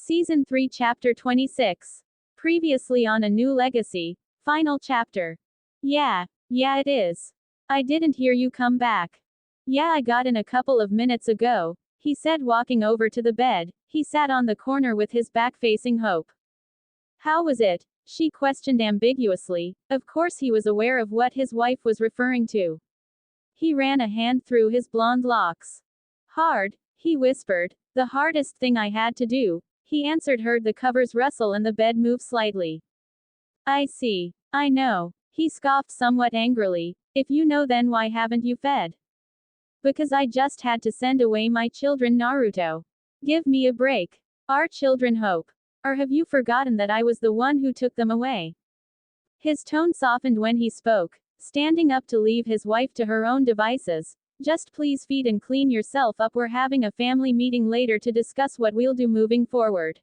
Season 3 Chapter 26. Previously on A New Legacy. Final chapter. Yeah it is. I didn't hear you come back. Yeah, I got in a couple of minutes ago, he said, walking over to the bed. He sat on the corner with his back facing Hope. How was it? She questioned ambiguously. Of course he was aware of what his wife was referring to. He ran a hand through his blonde locks. Hard, he whispered. The hardest thing I had to do. He answered, heard the covers rustle and the bed move slightly. I see. I know. He scoffed somewhat angrily. If you know, then why haven't you fed? Because I just had to send away my children, Naruto. Give me a break. Our children, Hope. Or have you forgotten that I was the one who took them away? His tone softened when he spoke, standing up to leave his wife to her own devices. Just please feed and clean yourself up. We're having a family meeting later to discuss what we'll do moving forward.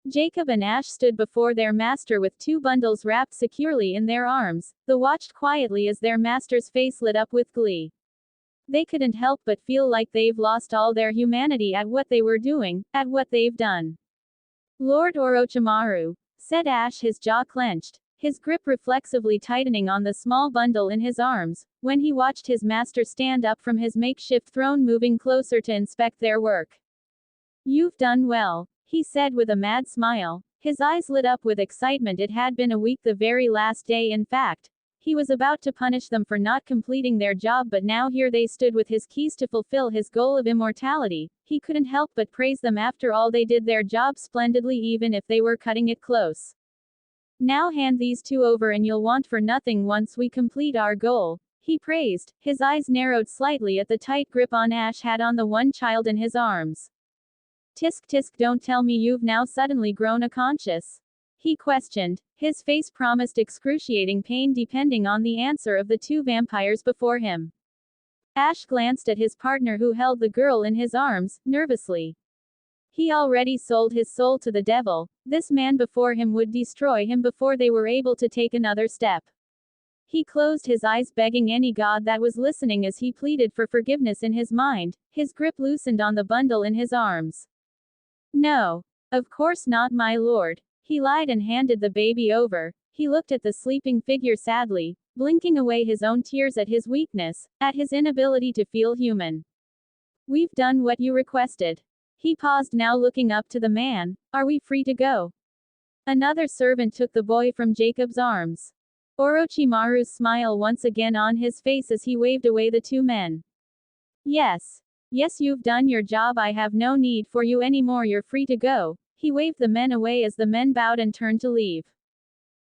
Jacob and Ash stood before their master with two bundles wrapped securely in their arms. They watched quietly as their master's face lit up with glee. They couldn't help but feel like they've lost all their humanity at what they were doing, at what they've done. Lord Orochimaru, said Ash, his jaw clenched, his grip reflexively tightening on the small bundle in his arms, when he watched his master stand up from his makeshift throne, moving closer to inspect their work. You've done well, he said with a mad smile. His eyes lit up with excitement. It had been a week, the very last day in fact. He was about to punish them for not completing their job, but now here they stood with his keys to fulfill his goal of immortality. He couldn't help but praise them. After all, they did their job splendidly, even if they were cutting it close. Now hand these two over and you'll want for nothing once we complete our goal, he praised. His eyes narrowed slightly at the tight grip on Ash had on the one child in his arms. Tisk tisk, don't tell me you've now suddenly grown unconscious, he questioned. His face promised excruciating pain depending on the answer of the two vampires before him. Ash glanced at his partner, who held the girl in his arms, nervously. He already sold his soul to the devil. This man before him would destroy him before they were able to take another step. He closed his eyes, begging any god that was listening as he pleaded for forgiveness in his mind. His grip loosened on the bundle in his arms. No. Of course not, my lord. He lied and handed the baby over. He looked at the sleeping figure sadly, blinking away his own tears at his weakness, at his inability to feel human. We've done what you requested. He paused, now looking up to the man. Are we free to go? Another servant took the boy from Jacob's arms. Orochimaru's smile once again on his face as he waved away the two men. Yes. Yes, you've done your job. I have no need for you anymore. You're free to go. He waved the men away as the men bowed and turned to leave.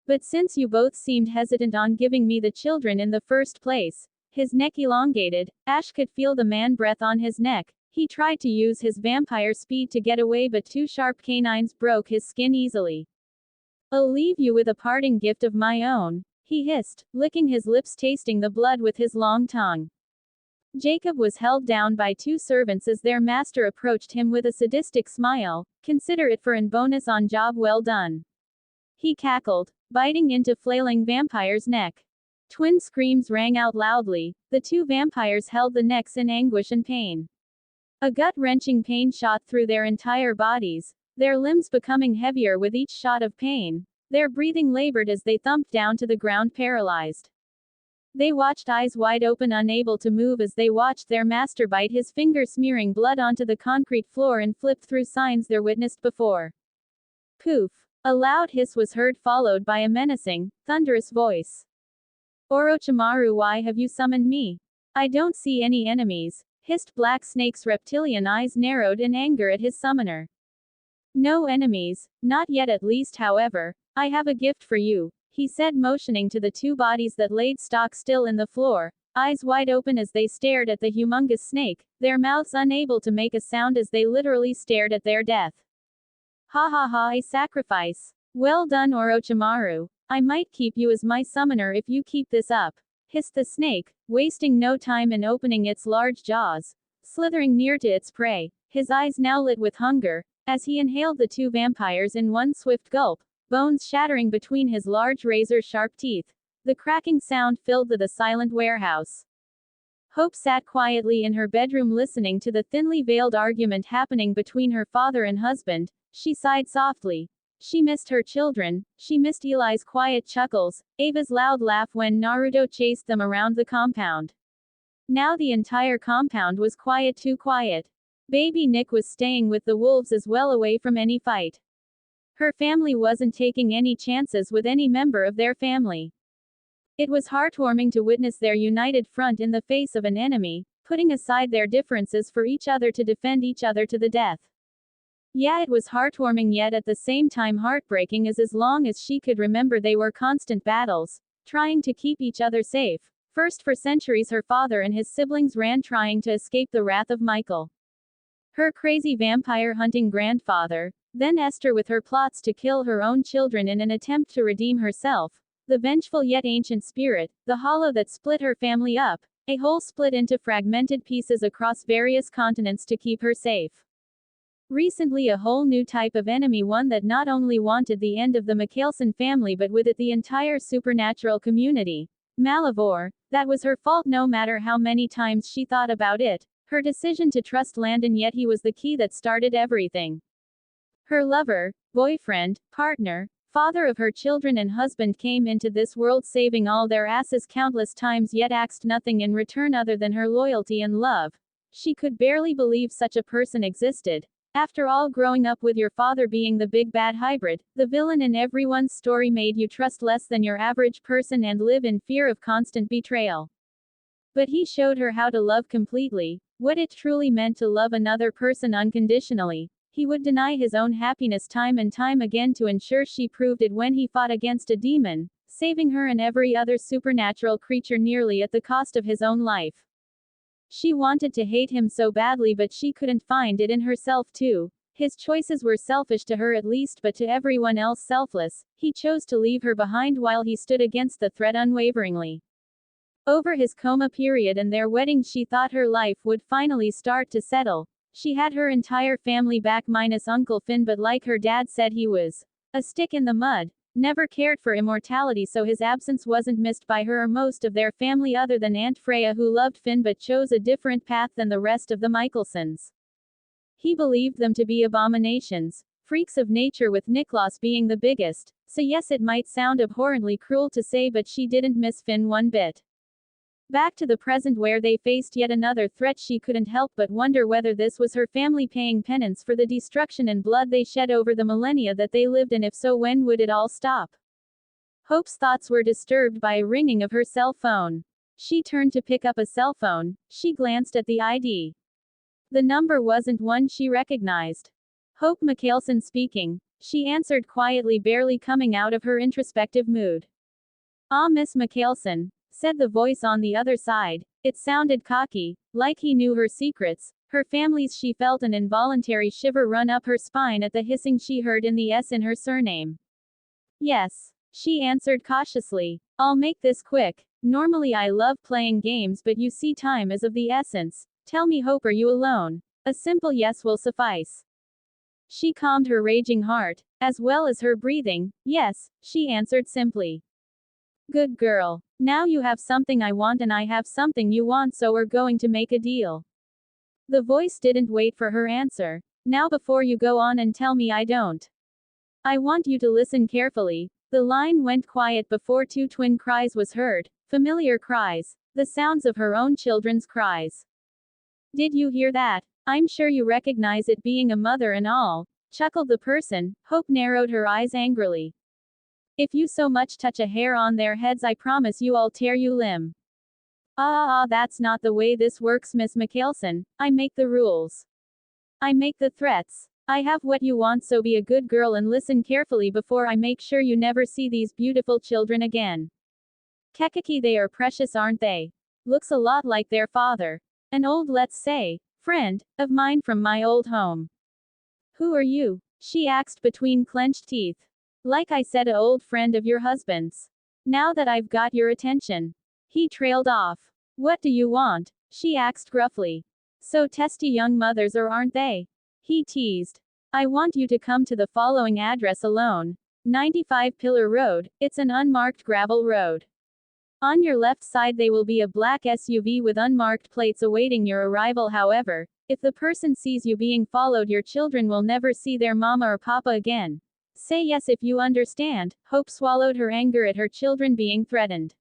But since you both seemed hesitant on giving me the children in the first place, his neck elongated. Ash could feel the man breath on his neck. He tried to use his vampire speed to get away, but two sharp canines broke his skin easily. I'll leave you with a parting gift of my own, he hissed, licking his lips, tasting the blood with his long tongue. Jacob was held down by two servants as their master approached him with a sadistic smile. Consider it for an bonus on job well done, he cackled, biting into flailing vampire's neck. Twin screams rang out loudly. The two vampires held the necks in anguish and pain. A gut-wrenching pain shot through their entire bodies, their limbs becoming heavier with each shot of pain. Their breathing labored as they thumped down to the ground, paralyzed. They watched, eyes wide open, unable to move, as they watched their master bite his finger, smearing blood onto the concrete floor, and flip through signs they're witnessed before. Poof! A loud hiss was heard, followed by a menacing, thunderous voice. Orochimaru, why have you summoned me? I don't see any enemies, hissed Black Snake's reptilian eyes narrowed in anger at his summoner. No enemies, not yet at least. However, I have a gift for you, he said, motioning to the two bodies that laid stock still in the floor, eyes wide open as they stared at the humongous snake, their mouths unable to make a sound as they literally stared at their death. Ha ha ha, a sacrifice. Well done, Orochimaru. I might keep you as my summoner if you keep this up, hissed the snake, wasting no time in opening its large jaws, slithering near to its prey, his eyes now lit with hunger, as he inhaled the two vampires in one swift gulp, bones shattering between his large razor-sharp teeth. The cracking sound filled the silent warehouse. Hope sat quietly in her bedroom, listening to the thinly veiled argument happening between her father and husband. She sighed softly. She missed her children, she missed Eli's quiet chuckles, Ava's loud laugh when Naruto chased them around the compound. Now the entire compound was quiet, too quiet. Baby Nick was staying with the wolves as well, away from any fight. Her family wasn't taking any chances with any member of their family. It was heartwarming to witness their united front in the face of an enemy, putting aside their differences for each other to defend each other to the death. Yeah, it was heartwarming, yet at the same time heartbreaking, as long as she could remember they were constant battles, trying to keep each other safe. First, for centuries her father and his siblings ran trying to escape the wrath of Michael, her crazy vampire-hunting grandfather, then Esther with her plots to kill her own children in an attempt to redeem herself, the vengeful yet ancient spirit, the hollow that split her family up, a hole split into fragmented pieces across various continents to keep her safe. Recently, a whole new type of enemy, one that not only wanted the end of the Mikhailson family but with it the entire supernatural community. Malivore. That was her fault, no matter how many times she thought about it. Her decision to trust Landon, yet he was the key that started everything. Her lover, boyfriend, partner, father of her children and husband came into this world saving all their asses countless times, yet asked nothing in return other than her loyalty and love. She could barely believe such a person existed. After all, growing up with your father being the big bad hybrid, the villain in everyone's story, made you trust less than your average person and live in fear of constant betrayal. But he showed her how to love completely, what it truly meant to love another person unconditionally. He would deny his own happiness time and time again to ensure she proved it when he fought against a demon, saving her and every other supernatural creature nearly at the cost of his own life. She wanted to hate him so badly, but she couldn't find it in herself to. His choices were selfish to her at least, but to everyone else selfless. He chose to leave her behind while he stood against the threat unwaveringly. Over his coma period and their wedding, she thought her life would finally start to settle. She had her entire family back minus Uncle Finn, but like her dad said, he was a stick in the mud. Never cared for immortality, so his absence wasn't missed by her or most of their family other than Aunt Freya, who loved Finn but chose a different path than the rest of the Michelsons. He believed them to be abominations, freaks of nature, with Niklas being the biggest. So yes, it might sound abhorrently cruel to say, but she didn't miss Finn one bit. Back to the present, where they faced yet another threat, she couldn't help but wonder whether this was her family paying penance for the destruction and blood they shed over the millennia that they lived, and if so, when would it all stop? Hope's thoughts were disturbed by a ringing of her cell phone. She turned to pick up a cell phone. She glanced at the ID. The number wasn't one she recognized. Hope Mikhailson speaking. She answered quietly, barely coming out of her introspective mood. "Ah, Miss Mikhailson," said the voice on the other side. It sounded cocky, like he knew her secrets, her family's. She felt an involuntary shiver run up her spine at the hissing she heard in the S in her surname. "Yes," she answered cautiously. "I'll make this quick. Normally I love playing games, but you see, time is of the essence. Tell me, Hope, are you alone? A simple yes will suffice." She calmed her raging heart, as well as her breathing. "Yes," she answered simply. "Good girl. Now you have something I want and I have something you want, so we're going to make a deal." The voice didn't wait for her answer. "Now, before you go on and tell me I don't, I want you to listen carefully." The line went quiet before two twin cries was heard, familiar cries, the sounds of her own children's cries. "Did you hear that? I'm sure you recognize it, being a mother and all," chuckled the person. Hope narrowed her eyes angrily. "If you so much touch a hair on their heads, I promise you I'll tear you limb." That's not the way this works, Miss Mikhailson. I make the rules. I make the threats. I have what you want, so be a good girl and listen carefully before I make sure you never see these beautiful children again. Kekaki, they are precious, aren't they? Looks a lot like their father. An old, let's say, friend of mine from my old home." "Who are you?" she asked between clenched teeth. "Like I said, a old friend of your husband's. Now that I've got your attention." He trailed off. "What do you want?" she asked gruffly. "So testy young mothers, or aren't they?" he teased. "I want you to come to the following address alone. 95 Pillar Road. It's an unmarked gravel road. On your left side there will be a black SUV with unmarked plates awaiting your arrival. However, If the person sees you being followed, your children will never see their mama or papa again. Say yes if you understand. Hope swallowed her anger at her children being threatened.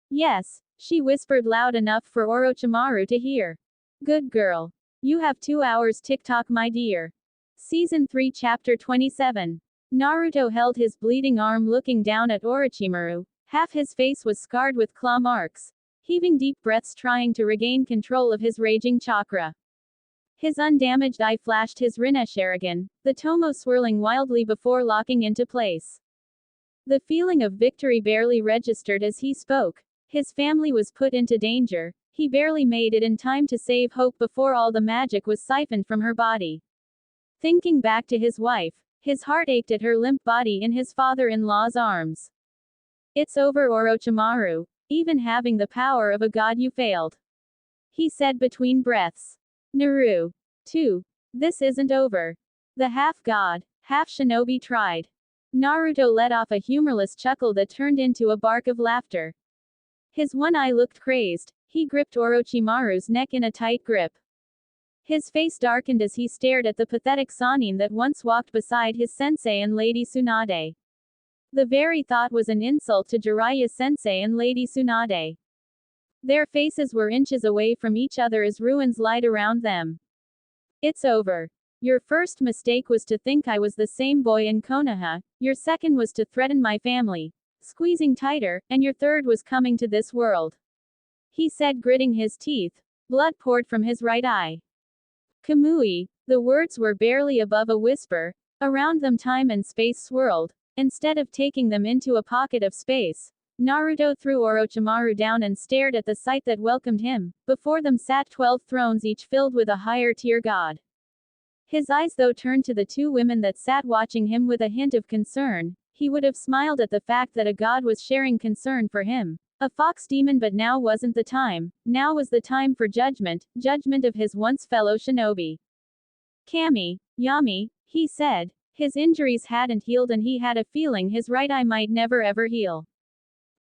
Yes, she whispered loud enough for Orochimaru to hear. Good girl. You have 2 hours TikTok, my dear. Season 3 Chapter 27. Naruto held his bleeding arm looking down at Orochimaru. Half his face was scarred with claw marks. Heaving deep breaths trying to regain control of his raging chakra. His undamaged eye flashed his Rinne Sharingan, the tomo swirling wildly before locking into place. The feeling of victory barely registered as he spoke. His family was put into danger. He barely made it in time to save Hope before all the magic was siphoned from her body. Thinking back to his wife, his heart ached at her limp body in his father-in-law's arms. It's over, Orochimaru. Even having the power of a god, you failed. He said between breaths. Naru. 2. This isn't over. The half-god, half-shinobi tried. Naruto let off a humorless chuckle that turned into a bark of laughter. His one eye looked crazed. He gripped Orochimaru's neck in a tight grip. His face darkened as he stared at the pathetic Sannin that once walked beside his sensei and Lady Tsunade. The very thought was an insult to Jiraiya sensei and Lady Tsunade. Their faces were inches away from each other as ruins lied around them. It's over. Your first mistake was to think I was the same boy in Konoha, your second was to threaten my family, squeezing tighter, and your third was coming to this world. He said, gritting his teeth. Blood poured from his right eye. Kamui. The words were barely above a whisper. Around them time and space swirled. Instead of taking them into a pocket of space, Naruto threw Orochimaru down and stared at the sight that welcomed him. Before them sat 12 thrones, each filled with a higher tier god. His eyes though turned to the 2 women that sat watching him with a hint of concern. He would have smiled at the fact that a god was sharing concern for him. A fox demon, but now wasn't the time. Now was the time for judgment, judgment of his once fellow shinobi. Kami, Yami, he said. His injuries hadn't healed and he had a feeling his right eye might never ever heal.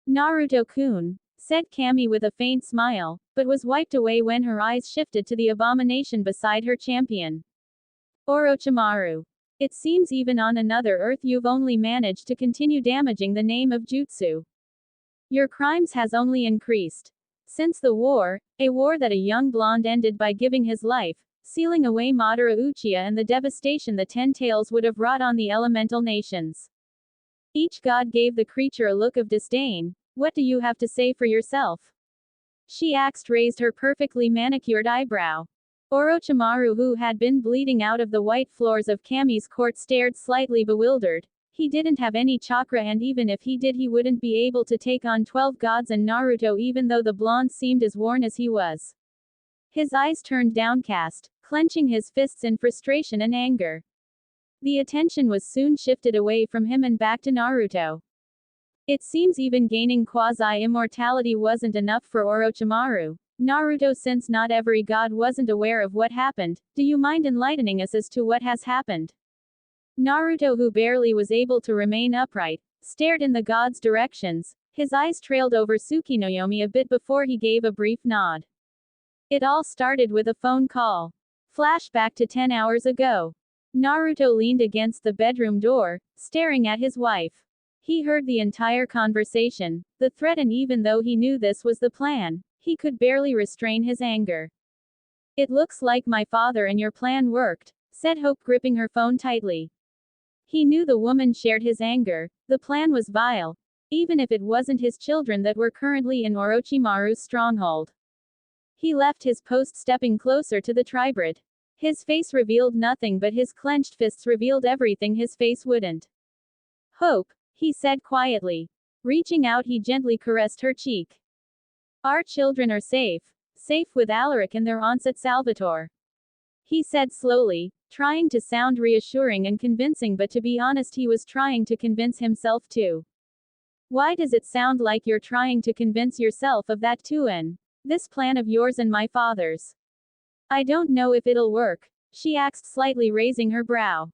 Naruto-kun, said Kami with a faint smile, but was wiped away when her eyes shifted to the abomination beside her champion. Orochimaru. It seems even on another Earth you've only managed to continue damaging the name of Jutsu. Your crimes has only increased. Since the war, a war that a young blonde ended by giving his life, sealing away Madara Uchiha and the devastation the 10 Tails would have wrought on the elemental nations. Each god gave the creature a look of disdain. What do you have to say for yourself? She asked, raised her perfectly manicured eyebrow. Orochimaru, who had been bleeding out of the white floors of Kami's court, stared slightly bewildered. He didn't have any chakra, and even if he did, he wouldn't be able to take on 12 gods and Naruto, even though the blonde seemed as worn as he was. His eyes turned downcast, clenching his fists in frustration and anger. The attention was soon shifted away from him and back to Naruto. It seems even gaining quasi-immortality wasn't enough for Orochimaru. Naruto, since not every god wasn't aware of what happened, do you mind enlightening us as to what has happened? Naruto, who barely was able to remain upright, stared in the god's directions. His eyes trailed over Tsukinoyomi a bit before he gave a brief nod. It all started with a phone call. Flashback to 10 hours ago. Naruto leaned against the bedroom door, staring at his wife. He heard the entire conversation, the threat, and even though he knew this was the plan, he could barely restrain his anger. It looks like my father and your plan worked, said Hope, gripping her phone tightly. He knew the woman shared his anger. The plan was vile. Even if it wasn't his children that were currently in Orochimaru's stronghold. He left his post, stepping closer to the tribrid. His face revealed nothing, but his clenched fists revealed everything his face wouldn't. Hope, he said quietly. Reaching out, he gently caressed her cheek. Our children are safe. Safe with Alaric and their aunts at Salvatore. He said slowly, trying to sound reassuring and convincing, but to be honest, he was trying to convince himself too. Why does it sound like you're trying to convince yourself of that too, in this plan of yours and my father's? I don't know if it'll work, she asked, slightly raising her brow.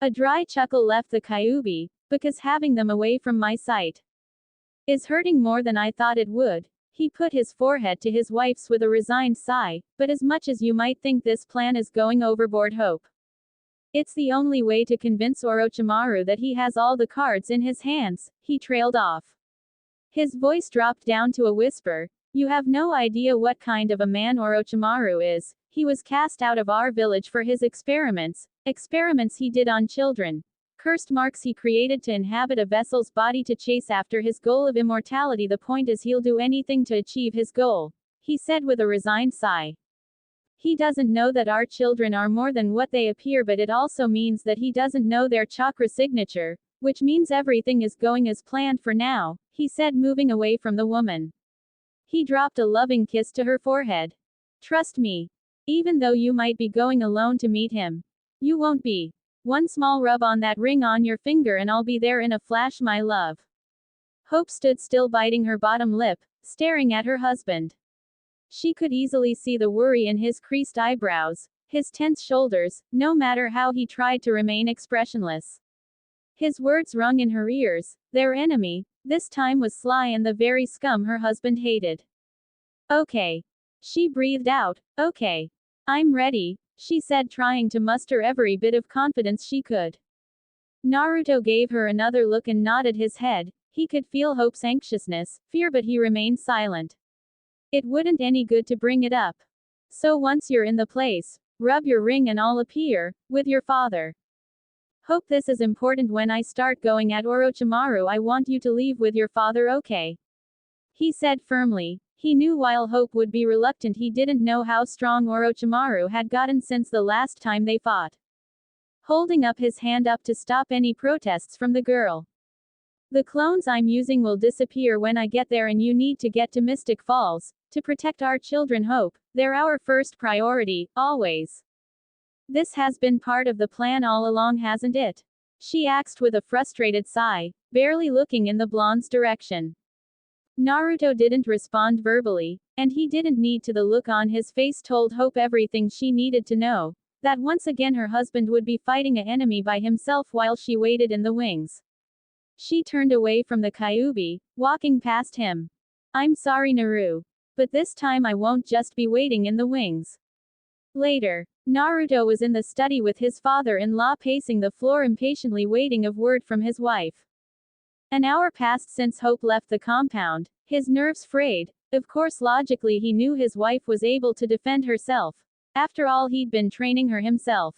A dry chuckle left the Kyuubi, because having them away from my sight is hurting more than I thought it would. He put his forehead to his wife's with a resigned sigh, but as much as you might think this plan is going overboard, Hope. It's the only way to convince Orochimaru that he has all the cards in his hands, he trailed off. His voice dropped down to a whisper. You have no idea what kind of a man Orochimaru is. He was cast out of our village for his experiments he did on children. Cursed marks he created to inhabit a vessel's body to chase after his goal of immortality. The point is he'll do anything to achieve his goal, he said with a resigned sigh. He doesn't know that our children are more than what they appear, but it also means that he doesn't know their chakra signature, which means everything is going as planned for now, he said, moving away from the woman. He dropped a loving kiss to her forehead. Trust me. Even though you might be going alone to meet him, you won't be. One small rub on that ring on your finger and I'll be there in a flash, my love. Hope stood still, biting her bottom lip, staring at her husband. She could easily see the worry in his creased eyebrows, his tense shoulders, no matter how he tried to remain expressionless. His words rung in her ears. Their enemy, this time, was Sly and the very scum her husband hated. Okay. She breathed out. Okay. I'm ready, she said, trying to muster every bit of confidence she could. Naruto gave her another look and nodded his head. He could feel Hope's anxiousness, fear, but he remained silent. It wouldn't any good to bring it up. So once you're in the place, rub your ring and I'll appear, with your father. Hope, this is important. When I start going at Orochimaru, I want you to leave with your father, okay? He said firmly. He knew while Hope would be reluctant, he didn't know how strong Orochimaru had gotten since the last time they fought. Holding up his hand up to stop any protests from the girl. The clones I'm using will disappear when I get there, and you need to get to Mystic Falls, to protect our children, Hope. They're our first priority, always. This has been part of the plan all along, hasn't it? She asked with a frustrated sigh, barely looking in the blonde's direction. Naruto didn't respond verbally, and he didn't need to. The look on his face told Hope everything she needed to know, that once again her husband would be fighting an enemy by himself while she waited in the wings. She turned away from the Kyuubi, walking past him. I'm sorry, Naru. But this time I won't just be waiting in the wings. Later, Naruto was in the study with his father-in-law, pacing the floor impatiently, waiting of word from his wife. An hour passed since Hope left the compound, his nerves frayed. Of course, logically he knew his wife was able to defend herself. After all, he'd been training her himself.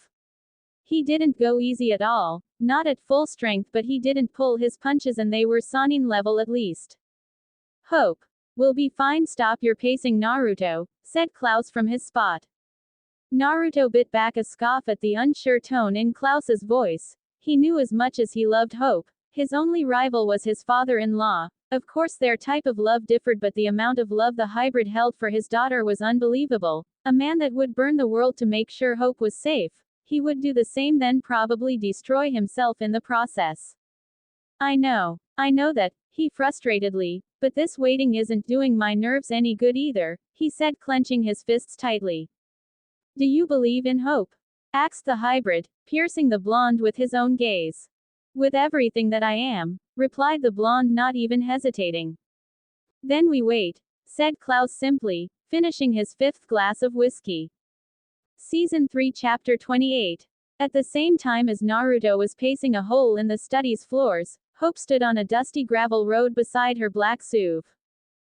He didn't go easy at all, not at full strength, but he didn't pull his punches and they were Sannin level at least. Hope. We'll be fine, stop your pacing, Naruto, said Klaus from his spot. Naruto bit back a scoff at the unsure tone in Klaus's voice. He knew as much as he loved Hope, his only rival was his father-in-law. Of course their type of love differed, but the amount of love the hybrid held for his daughter was unbelievable. A man that would burn the world to make sure Hope was safe. He would do the same, then probably destroy himself in the process. I know that, he frustratedly, but this waiting isn't doing my nerves any good either, he said, clenching his fists tightly. Do you believe in Hope? Asked the hybrid, piercing the blonde with his own gaze. With everything that I am, replied the blonde, not even hesitating. Then we wait, said Klaus simply, finishing his fifth glass of whiskey. Season 3, Chapter 28. At the same time as Naruto was pacing a hole in the study's floors, Hope stood on a dusty gravel road beside her black SUV.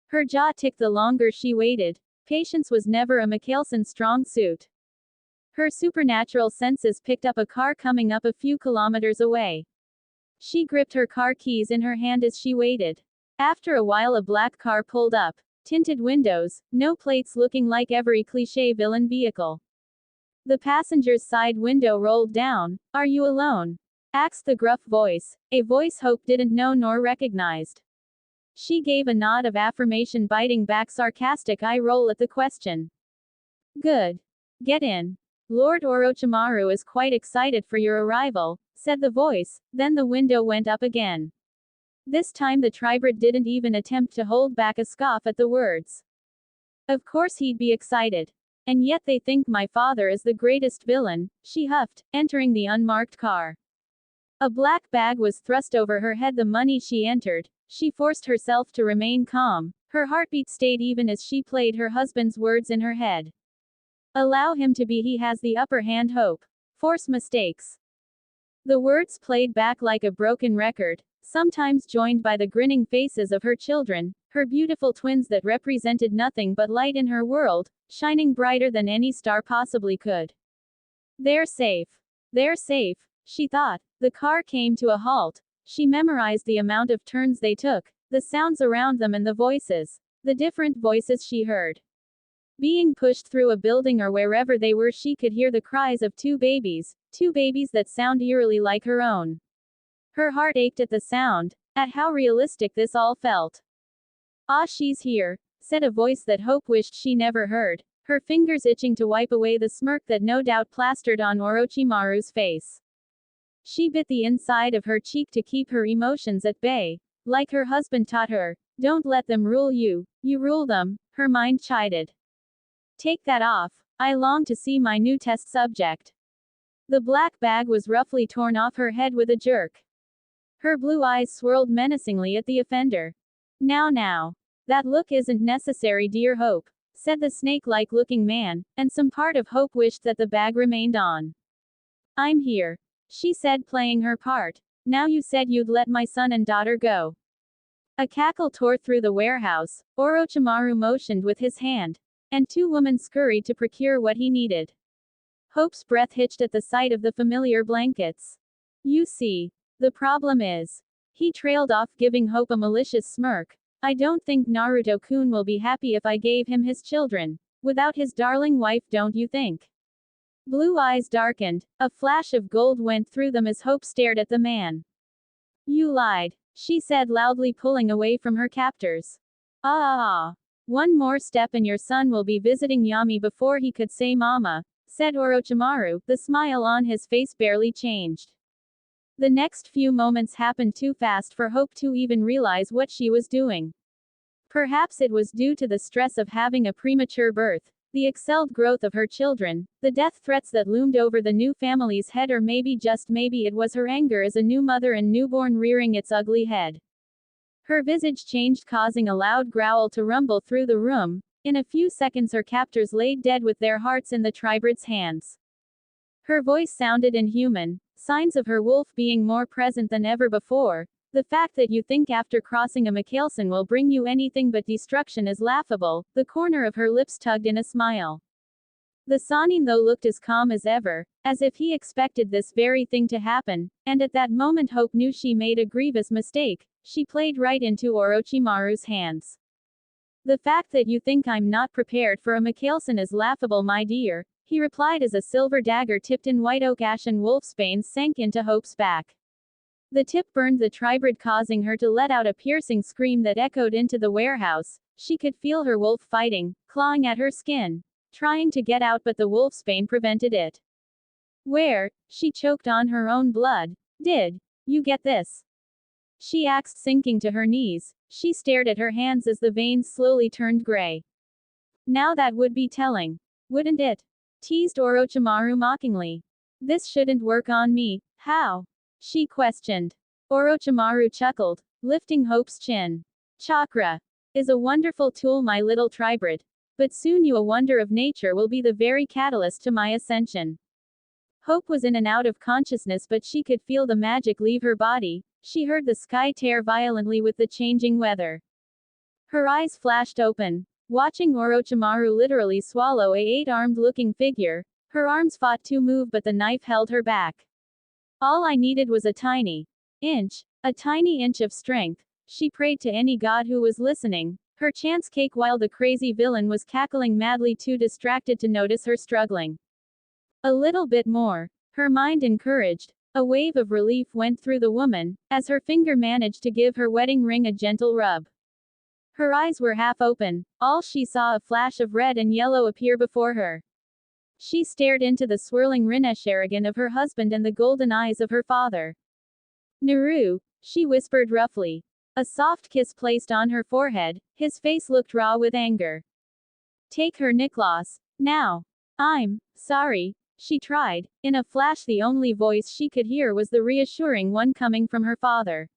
Her jaw ticked the longer she waited. Patience was never a Mikhailson strong suit. Her supernatural senses picked up a car coming up a few kilometers away. She gripped her car keys in her hand as she waited. After a while, a black car pulled up. Tinted windows, no plates, looking like every cliché villain vehicle. The passenger's side window rolled down. Are you alone? Asked the gruff voice, a voice Hope didn't know nor recognized. She gave a nod of affirmation, biting back sarcastic eye roll at the question. Good. Get in. Lord Orochimaru is quite excited for your arrival, said the voice, then the window went up again. This time the tribrid didn't even attempt to hold back a scoff at the words. Of course he'd be excited. And yet they think my father is the greatest villain, she huffed, entering the unmarked car. A black bag was thrust over her head the money she entered. She forced herself to remain calm. Her heartbeat stayed even as she played her husband's words in her head. Allow him to be, he has the upper hand. Hope. Force mistakes. The words played back like a broken record, sometimes joined by the grinning faces of her children, her beautiful twins that represented nothing but light in her world, shining brighter than any star possibly could. They're safe. They're safe, she thought. The car came to a halt. She memorized the amount of turns they took, the sounds around them and the voices. The different voices she heard. Being pushed through a building or wherever they were, she could hear the cries of two babies that sound eerily like her own. Her heart ached at the sound, at how realistic this all felt. Ah, she's here, said a voice that Hope wished she never heard, her fingers itching to wipe away the smirk that no doubt plastered on Orochimaru's face. She bit the inside of her cheek to keep her emotions at bay. Like her husband taught her, don't let them rule you, you rule them, her mind chided. Take that off. I long to see my new test subject. The black bag was roughly torn off her head with a jerk. Her blue eyes swirled menacingly at the offender. Now. That look isn't necessary, dear Hope, said the snake-like looking man, and some part of Hope wished that the bag remained on. I'm here, she said, playing her part. Now you said you'd let my son and daughter go. A cackle tore through the warehouse. Orochimaru motioned with his hand, and two women scurried to procure what he needed. Hope's breath hitched at the sight of the familiar blankets. You see, the problem is. He trailed off, giving Hope a malicious smirk. I don't think Naruto-kun will be happy if I gave him his children. Without his darling wife, don't you think? Blue eyes darkened. A flash of gold went through them as Hope stared at the man. You lied, she said loudly, pulling away from her captors. One more step and your son will be visiting Yami. Before he could say mama, said Orochimaru, the smile on his face barely changed. The next few moments happened too fast for Hope to even realize what she was doing. Perhaps it was due to the stress of having a premature birth, the excelled growth of her children, the death threats that loomed over the new family's head, or maybe, just maybe, it was her anger as a new mother and newborn rearing its ugly head. Her visage changed, causing a loud growl to rumble through the room. In a few seconds her captors laid dead with their hearts in the tribe's hands. Her voice sounded inhuman, signs of her wolf being more present than ever before. The fact that you think after crossing a Mikhailson will bring you anything but destruction is laughable. The corner of her lips tugged in a smile. The Sannin, though, looked as calm as ever, as if he expected this very thing to happen, and at that moment Hope knew she made a grievous mistake. She played right into Orochimaru's hands. The fact that you think I'm not prepared for a Mikhailson is laughable, my dear, he replied as a silver dagger tipped in white oak ash and wolfsbane sank into Hope's back. The tip burned the tribrid, causing her to let out a piercing scream that echoed into the warehouse. She could feel her wolf fighting, clawing at her skin, trying to get out, but the wolfsbane prevented it. Where? She choked on her own blood. Did you get this? She asked, sinking to her knees. She stared at her hands as the veins slowly turned gray. Now that would be telling, wouldn't it? Teased Orochimaru mockingly. This shouldn't work on me. How? She questioned. Orochimaru chuckled, lifting Hope's chin. Chakra is a wonderful tool, my little tribrid. But soon you, a wonder of nature, will be the very catalyst to my ascension. Hope was in and out of consciousness, but she could feel the magic leave her body. She heard the sky tear violently with the changing weather. Her eyes flashed open, watching Orochimaru literally swallow a eight-armed looking figure. Her arms fought to move, but the knife held her back. All I needed was a tiny inch of strength. She prayed to any god who was listening. Her chance cake while the crazy villain was cackling madly, too distracted to notice her struggling. A little bit more, her mind encouraged. A wave of relief went through the woman, as her finger managed to give her wedding ring a gentle rub. Her eyes were half open, all she saw a flash of red and yellow appear before her. She stared into the swirling Rinnescharagan of her husband and the golden eyes of her father. Naru, she whispered roughly. A soft kiss placed on her forehead, his face looked raw with anger. Take her, Niklas, now. I'm sorry, she tried. In a flash the only voice she could hear was the reassuring one coming from her father.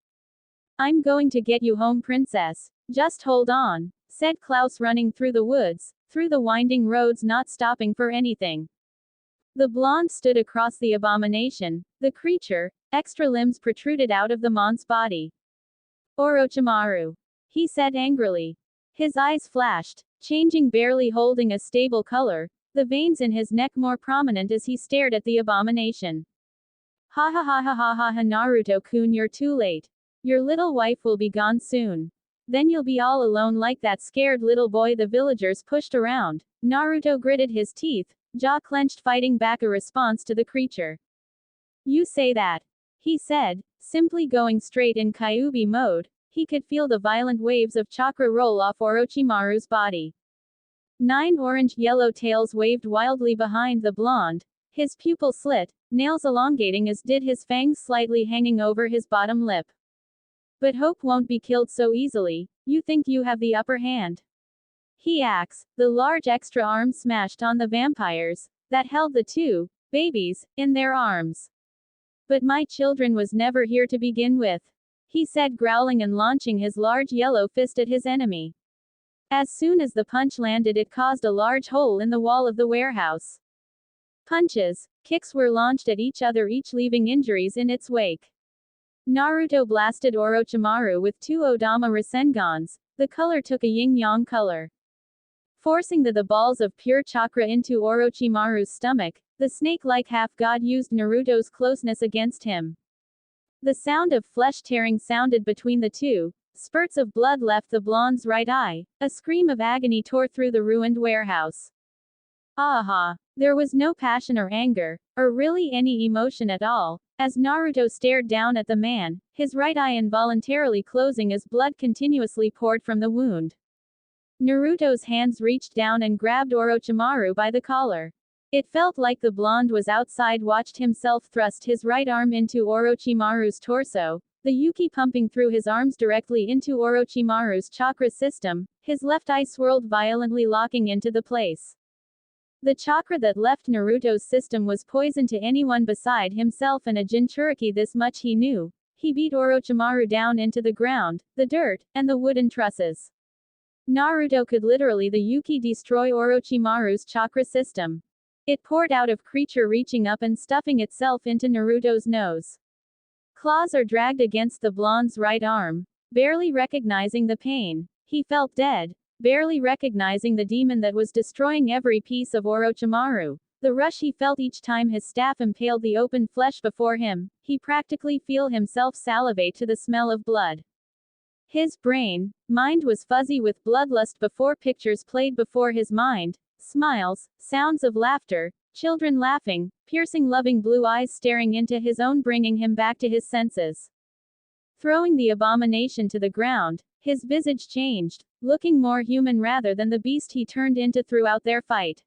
I'm going to get you home, princess. Just hold on, said Klaus, running through the woods, through the winding roads, not stopping for anything. The blonde stood across the abomination. The creature, extra limbs protruded out of the mon's body. Orochimaru, he said angrily. His eyes flashed, changing, barely holding a stable color, the veins in his neck more prominent as he stared at the abomination. Ha ha ha ha ha ha ha, Naruto-kun, you're too late. Your little wife will be gone soon. Then you'll be all alone like that scared little boy the villagers pushed around. Naruto gritted his teeth, jaw clenched, fighting back a response to the creature. You say that, he said, simply going straight in Kyuubi mode. He could feel the violent waves of chakra roll off Orochimaru's body. 9 orange-yellow tails waved wildly behind the blonde. His pupil slit, nails elongating as did his fangs slightly hanging over his bottom lip. But Hope won't be killed so easily. You think you have the upper hand? He acts, the large extra arm smashed on the vampires that held the two babies in their arms. But my children was never here to begin with, he said, growling and launching his large yellow fist at his enemy. As soon as the punch landed, it caused a large hole in the wall of the warehouse. Punches, kicks were launched at each other, each leaving injuries in its wake. Naruto blasted Orochimaru with 2 Odama Rasengans. The color took a yin-yang color, forcing the balls of pure chakra into Orochimaru's stomach. The snake-like half-god used Naruto's closeness against him. The sound of flesh tearing sounded between the two. Spurts of blood left the blonde's right eye. A scream of agony tore through the ruined warehouse. Aha! There was no passion or anger, or really any emotion at all, as Naruto stared down at the man, his right eye involuntarily closing as blood continuously poured from the wound. Naruto's hands reached down and grabbed Orochimaru by the collar. It felt like the blonde was outside, watched himself thrust his right arm into Orochimaru's torso, the Yuki pumping through his arms directly into Orochimaru's chakra system. His left eye swirled violently, locking into the place. The chakra that left Naruto's system was poison to anyone beside himself and a Jinchuriki. This much he knew. He beat Orochimaru down into the ground, the dirt, and the wooden trusses. Naruto could literally the Yuki destroy Orochimaru's chakra system. It poured out of creature, reaching up and stuffing itself into Naruto's nose. Claws are dragged against the blonde's right arm, barely recognizing the pain. He felt dead, barely recognizing the demon that was destroying every piece of Orochimaru. The rush he felt each time his staff impaled the open flesh before him, he practically feel himself salivate to the smell of blood. His mind was fuzzy with bloodlust before pictures played before his mind. Smiles, sounds of laughter, children laughing, piercing loving blue eyes staring into his own, bringing him back to his senses. Throwing the abomination to the ground, his visage changed, looking more human rather than the beast he turned into throughout their fight.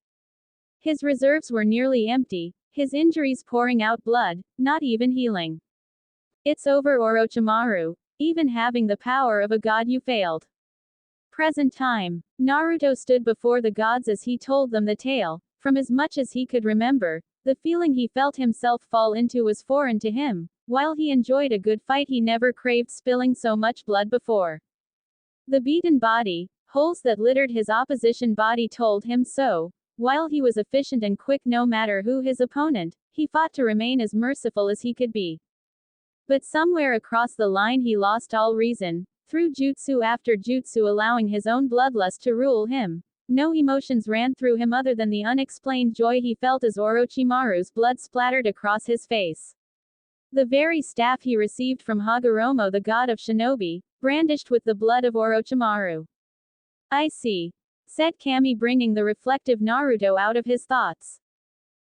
His reserves were nearly empty, his injuries pouring out blood, not even healing. It's over, Orochimaru. Even having the power of a god, you failed. Present time. Naruto stood before the gods as he told them the tale. From as much as he could remember, the feeling he felt himself fall into was foreign to him. While he enjoyed a good fight, he never craved spilling so much blood before. The beaten body, holes that littered his opposition body told him so. While he was efficient and quick no matter who his opponent, he fought to remain as merciful as he could be. But somewhere across the line he lost all reason. Through jutsu after jutsu, allowing his own bloodlust to rule him. No emotions ran through him other than the unexplained joy he felt as Orochimaru's blood splattered across his face. The very staff he received from Hagoromo, the god of shinobi, brandished with the blood of Orochimaru. I see, said Kami, bringing the reflective Naruto out of his thoughts.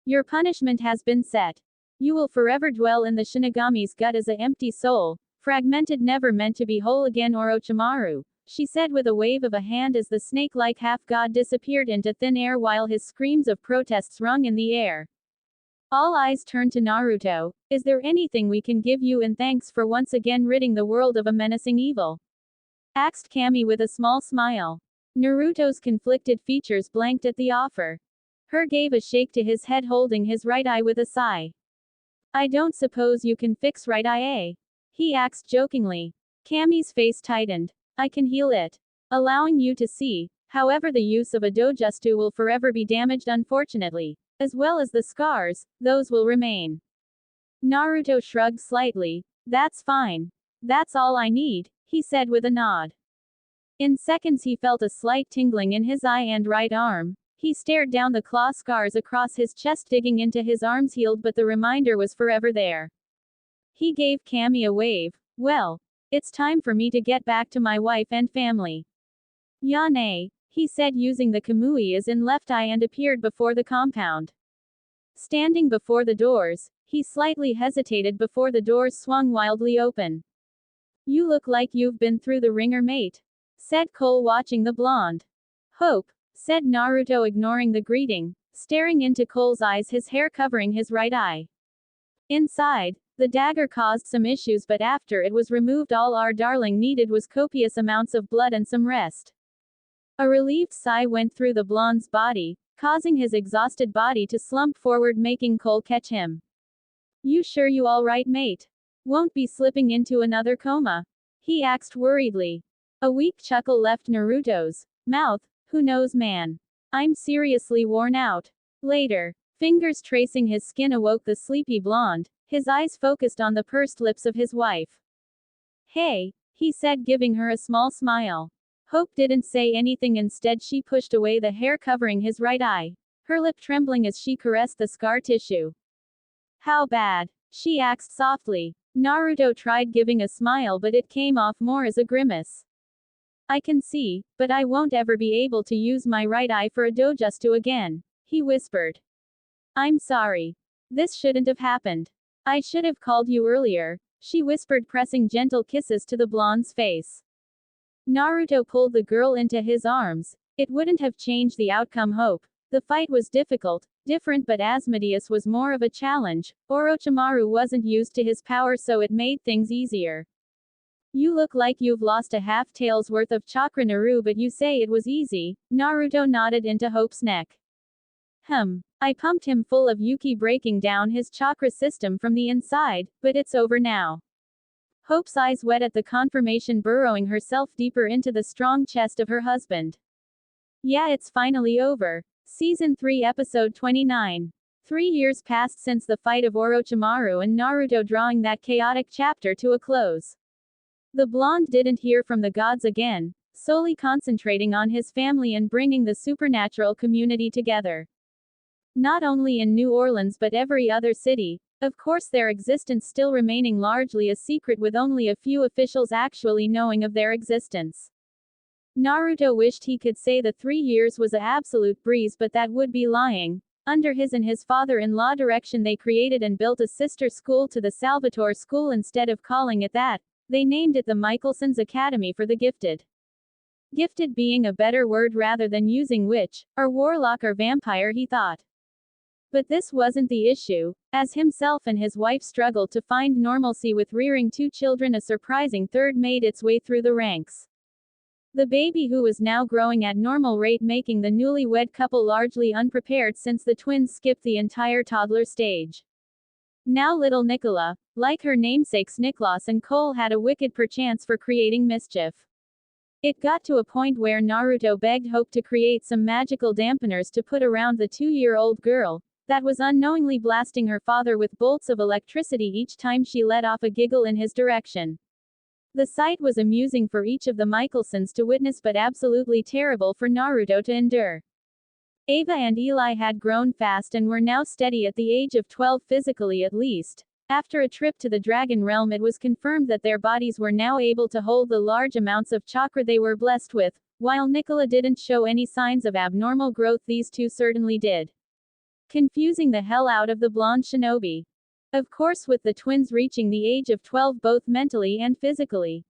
Your punishment has been set. You will forever dwell in the Shinigami's gut as an empty soul, fragmented, never meant to be whole again, Orochimaru, she said with a wave of a hand as the snake-like half-god disappeared into thin air while his screams of protests rung in the air. All eyes turned to Naruto. Is there anything we can give you in thanks for once again ridding the world of a menacing evil? Asked Kami with a small smile. Naruto's conflicted features blanked at the offer. Her gave a shake to his head, holding his right eye with a sigh. I don't suppose you can fix right eye, eh? He asked jokingly. Cammy's face tightened. I can heal it. Allowing you to see. However, the use of a dojutsu will forever be damaged unfortunately. As well as the scars, those will remain. Naruto shrugged slightly. That's fine. That's all I need, he said with a nod. In seconds he felt a slight tingling in his eye and right arm. He stared down the claw scars across his chest, digging into his arms healed, but the reminder was forever there. He gave Cammy a wave. Well, it's time for me to get back to my wife and family. Yane, he said using the kamui as in left eye and appeared before the compound. Standing before the doors, he slightly hesitated before the doors swung wildly open. You look like you've been through the ringer, mate, said Cole watching the blonde. Hope, said Naruto ignoring the greeting, staring into Cole's eyes, his hair covering his right eye. Inside, the dagger caused some issues, but after it was removed all our darling needed was copious amounts of blood and some rest. A relieved sigh went through the blonde's body, causing his exhausted body to slump forward, making Cole catch him. You sure you all right, mate? Won't be slipping into another coma? He asked worriedly. A weak chuckle left Naruto's mouth. Who knows, man? I'm seriously worn out. Later, fingers tracing his skin awoke the sleepy blonde, his eyes focused on the pursed lips of his wife. Hey, he said, giving her a small smile. Hope didn't say anything, instead she pushed away the hair covering his right eye, her lip trembling as she caressed the scar tissue. How bad? She asked softly. Naruto tried giving a smile, but it came off more as a grimace. I can see, but I won't ever be able to use my right eye for a dojutsu again, he whispered. I'm sorry. This shouldn't have happened. I should have called you earlier, she whispered, pressing gentle kisses to the blonde's face. Naruto pulled the girl into his arms. It wouldn't have changed the outcome, Hope. The fight was difficult, different, but Asmodeus was more of a challenge. Orochimaru wasn't used to his power, so it made things easier. You look like you've lost a half-tail's worth of chakra, Naru, but you say it was easy. Naruto nodded into Hope's neck. I pumped him full of Yuki, breaking down his chakra system from the inside, but it's over now. Hope's eyes wet at the confirmation, burrowing herself deeper into the strong chest of her husband. Yeah, it's finally over. Season 3 Episode 29. 3 years passed since the fight of Orochimaru and Naruto, drawing that chaotic chapter to a close. The blonde didn't hear from the gods again, solely concentrating on his family and bringing the supernatural community together. Not only in New Orleans but every other city, of course, their existence still remaining largely a secret, with only a few officials actually knowing of their existence. Naruto wished he could say the 3 years was an absolute breeze, but that would be lying. Under his and his father-in-law direction, they created and built a sister school to the Salvatore School. Instead of calling it that, they named it the Michelson's Academy for the Gifted. Gifted being a better word rather than using witch, or warlock or vampire, he thought. But this wasn't the issue. As himself and his wife struggled to find normalcy with rearing 2 children, a surprising third made its way through the ranks. The baby, who was now growing at normal rate, making the newlywed couple largely unprepared since the twins skipped the entire toddler stage. Now little Nicola, like her namesakes Niklas and Cole, had a wicked perchance for creating mischief. It got to a point where Naruto begged Hope to create some magical dampeners to put around the 2-year-old girl, that was unknowingly blasting her father with bolts of electricity each time she let off a giggle in his direction. The sight was amusing for each of the Michelsons to witness, but absolutely terrible for Naruto to endure. Ava and Eli had grown fast and were now steady at the age of 12, physically at least. After a trip to the Dragon Realm, it was confirmed that their bodies were now able to hold the large amounts of chakra they were blessed with. While Nicola didn't show any signs of abnormal growth, these two certainly did. Confusing the hell out of the blonde shinobi. Of course, with the twins reaching the age of 12 both mentally and physically.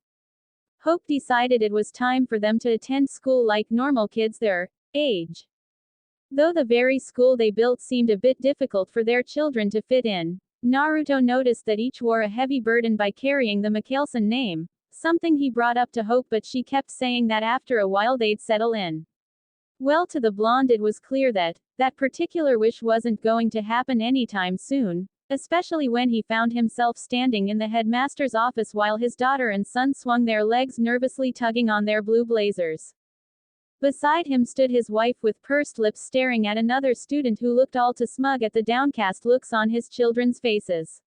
Hope decided it was time for them to attend school like normal kids their age. Though the very school they built seemed a bit difficult for their children to fit in, Naruto noticed that each wore a heavy burden by carrying the Michelson name, something he brought up to Hope, but she kept saying that after a while they'd settle in. Well, to the blonde it was clear that that particular wish wasn't going to happen anytime soon, especially when he found himself standing in the headmaster's office while his daughter and son swung their legs nervously tugging on their blue blazers. Beside him stood his wife with pursed lips staring at another student who looked all too smug at the downcast looks on his children's faces.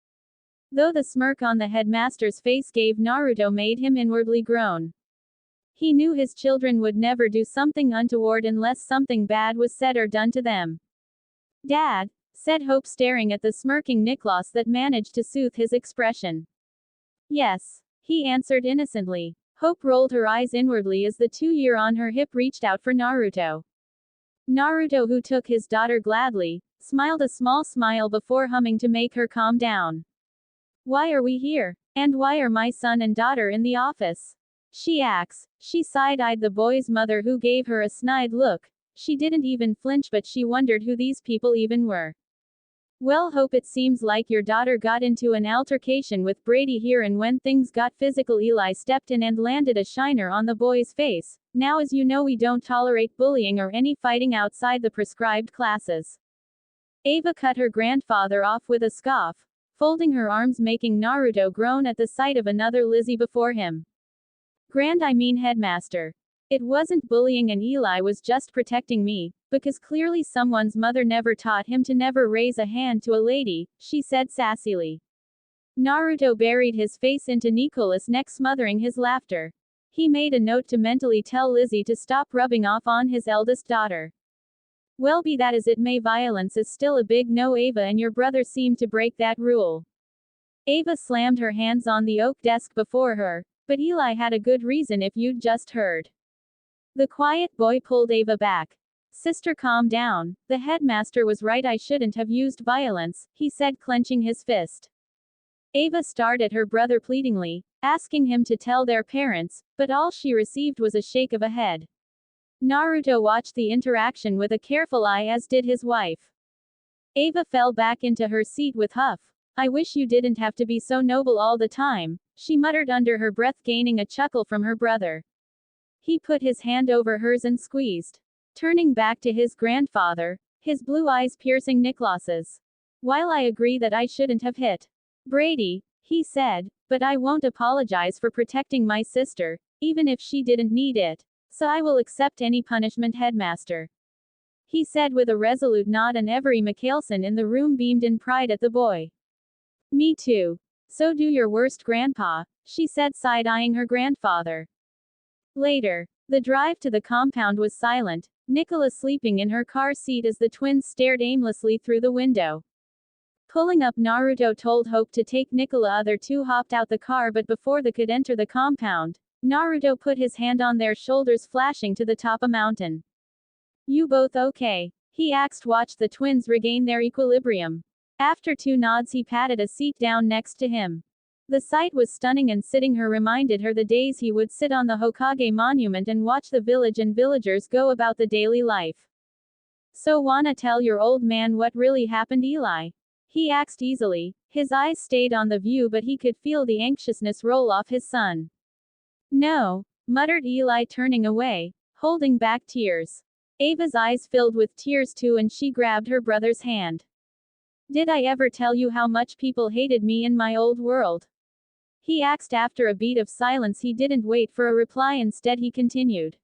Though the smirk on the headmaster's face gave Naruto made him inwardly groan. He knew his children would never do something untoward unless something bad was said or done to them. "Dad," said Hope staring at the smirking Niklas that managed to soothe his expression. "Yes," he answered innocently. Hope rolled her eyes inwardly as the 2-year on her hip reached out for Naruto. Naruto, who took his daughter gladly, smiled a small smile before humming to make her calm down. "Why are we here? And why are my son and daughter in the office?" "She acts." She side-eyed the boy's mother, who gave her a snide look. She didn't even flinch, but she wondered who these people even were. "Well, Hope, it seems like your daughter got into an altercation with Brady here, and when things got physical, Eli stepped in and landed a shiner on the boy's face. Now, as you know, we don't tolerate bullying or any fighting outside the prescribed classes." Ava cut her grandfather off with a scoff, folding her arms, making Naruto groan at the sight of another Lizzie before him. I mean headmaster. It wasn't bullying, and Eli was just protecting me, because clearly someone's mother never taught him to never raise a hand to a lady, she said sassily. Naruto buried his face into Nicholas' neck, smothering his laughter. He made a note to mentally tell Lizzie to stop rubbing off on his eldest daughter. "Well, be that as it may, violence is still a big no, Ava, and your brother seemed to break that rule." Ava slammed her hands on the oak desk before her. "But Eli had a good reason, if you'd just heard." The quiet boy pulled Ava back. "Sister, calm down. The headmaster was right. I shouldn't have used violence," he said, clenching his fist. Ava stared at her brother pleadingly, asking him to tell their parents, but all she received was a shake of a head. Naruto watched the interaction with a careful eye, as did his wife. Ava fell back into her seat with huff. "I wish you didn't have to be so noble all the time," she muttered under her breath, gaining a chuckle from her brother. He put his hand over hers and squeezed. Turning back to his grandfather, his blue eyes piercing Niklas's. "While I agree that I shouldn't have hit Brady," he said, "but I won't apologize for protecting my sister, even if she didn't need it. So I will accept any punishment, headmaster," he said with a resolute nod, and every Mikhailson in the room beamed in pride at the boy. "Me too. So do your worst, Grandpa," she said, side-eyeing her grandfather. Later, the drive to the compound was silent, Nicola sleeping in her car seat as the twins stared aimlessly through the window. Pulling up, Naruto told Hope to take Nicola. Other two hopped out the car, but before they could enter the compound, Naruto put his hand on their shoulders, flashing to the top a mountain. "You both okay?" he asked. Watch the twins regain their equilibrium. After 2 nods, he patted a seat down next to him. The sight was stunning, and sitting her reminded her the days he would sit on the Hokage monument and watch the village and villagers go about the daily life. "So wanna tell your old man what really happened, Eli?" he asked easily. His eyes stayed on the view, but he could feel the anxiousness roll off his son. "No," muttered Eli, turning away, holding back tears. Ava's eyes filled with tears too, and she grabbed her brother's hand. "Did I ever tell you how much people hated me in my old world?" he asked. After a beat of silence, he didn't wait for a reply. Instead, he continued.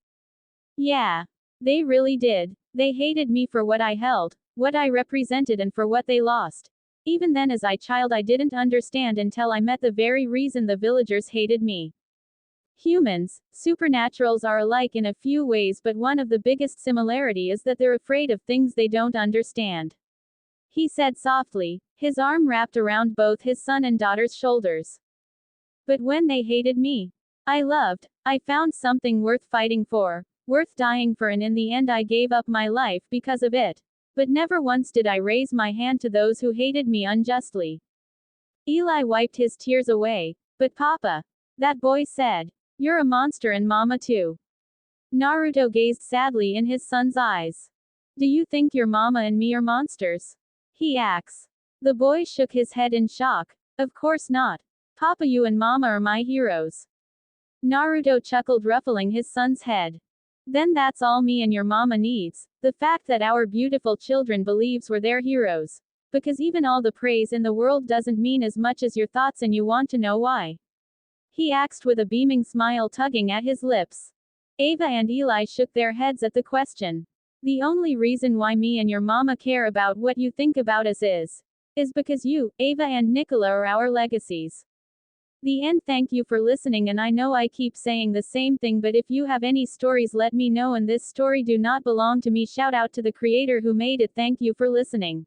"Yeah. They really did. They hated me for what I held, what I represented, and for what they lost. Even then, as a child, I didn't understand until I met the very reason the villagers hated me. Humans, supernaturals, are alike in a few ways, but one of the biggest similarity is that they're afraid of things they don't understand," he said softly, his arm wrapped around both his son and daughter's shoulders. "But when they hated me, I loved. I found something worth fighting for, worth dying for, and in the end I gave up my life because of it. But never once did I raise my hand to those who hated me unjustly." Eli wiped his tears away. "But Papa," that boy said, "you're a monster, and Mama too." Naruto gazed sadly in his son's eyes. "Do you think your Mama and me are monsters?" he asked. The boy shook his head in shock. "Of course not. Papa, you and Mama are my heroes." Naruto chuckled, ruffling his son's head. "Then that's all me and your Mama needs, the fact that our beautiful children believes we're their heroes." Because even all the praise in the world doesn't mean as much as your thoughts, and you want to know why. He asked with a beaming smile tugging at his lips. Ava and Eli shook their heads at the question. The only reason why me and your mama care about what you think about us is because you, Ava and Nicola, are our legacies. The end. Thank you for listening, and I know I keep saying the same thing, but if you have any stories, let me know, and this story do not belong to me. Shout out to the creator who made it. Thank you for listening.